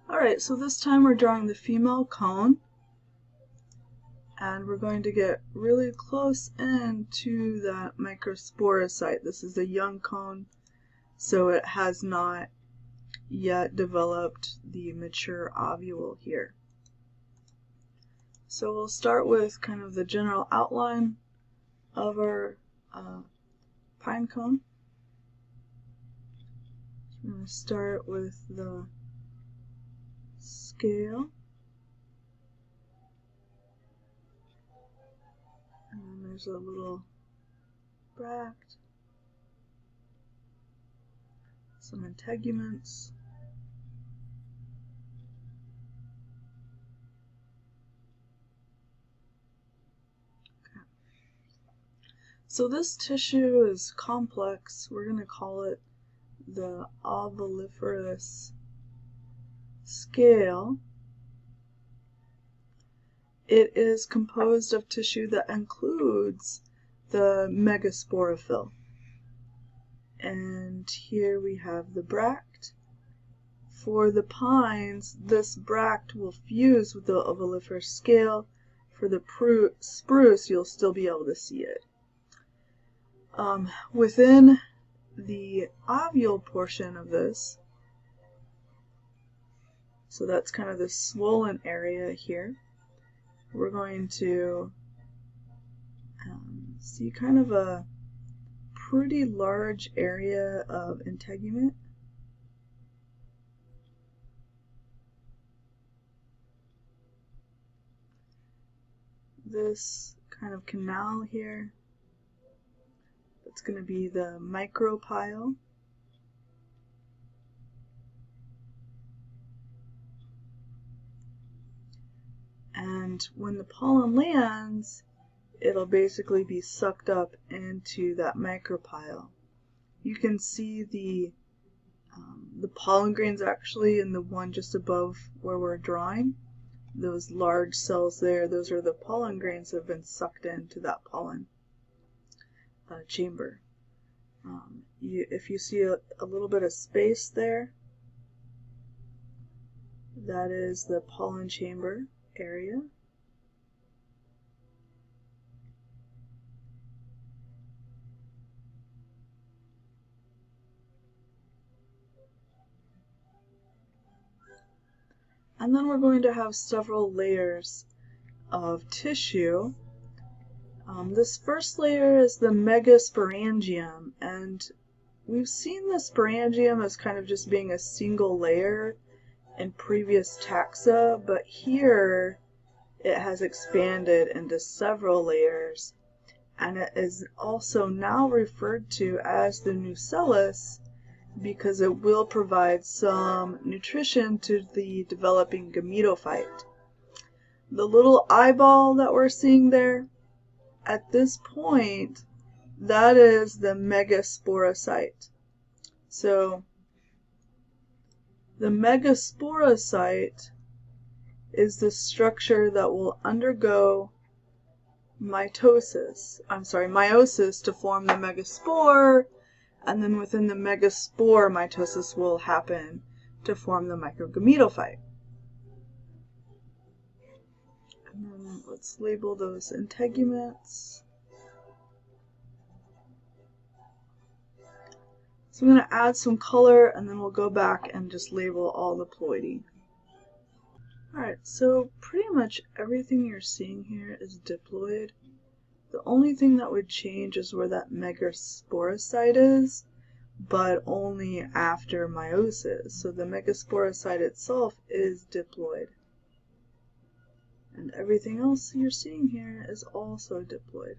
Alright, so this time we're drawing the female cone, and we're going to get really close into that microsporocyte. This is a young cone, so it has not yet developed the mature ovule here. So we'll start with kind of the general outline of our pine cone. So I'm going to start with the scale. And then there's a little bract, some integuments, okay. So this tissue is complex. We're going to call it the ovuliferous scale. It is composed of tissue that includes the megasporophyll. And here we have the bract. For the pines, this bract will fuse with the ovuliferous scale. For the spruce, you'll still be able to see it. Within the ovule portion of this, so that's kind of the swollen area here, we're going to see kind of a pretty large area of integument. This kind of canal here, that's going to be the micropyle. And when the pollen lands, it'll basically be sucked up into that micropyle. You can see the pollen grains actually in the one just above where we're drawing. Those large cells there, those are the pollen grains that have been sucked into that pollen chamber. If you see a little bit of space there, that is the pollen chamber area. And then we're going to have several layers of tissue. This first layer is the megasporangium, and we've seen the sporangium as kind of just being a single layer in previous taxa, but here it has expanded into several layers, and it is also now referred to as the nucellus because it will provide some nutrition to the developing gametophyte. The little eyeball that we're seeing there, at this point, that is the megasporocyte. So the megasporocyte is the structure that will undergo meiosis to form the megaspore, and then within the megaspore, mitosis will happen to form the microgametophyte. And then let's label those integuments. So I'm going to add some color, and then we'll go back and just label all the ploidy. Alright, so pretty much everything you're seeing here is diploid. The only thing that would change is where that megasporocyte is, but only after meiosis. So the megasporocyte itself is diploid. And everything else you're seeing here is also diploid.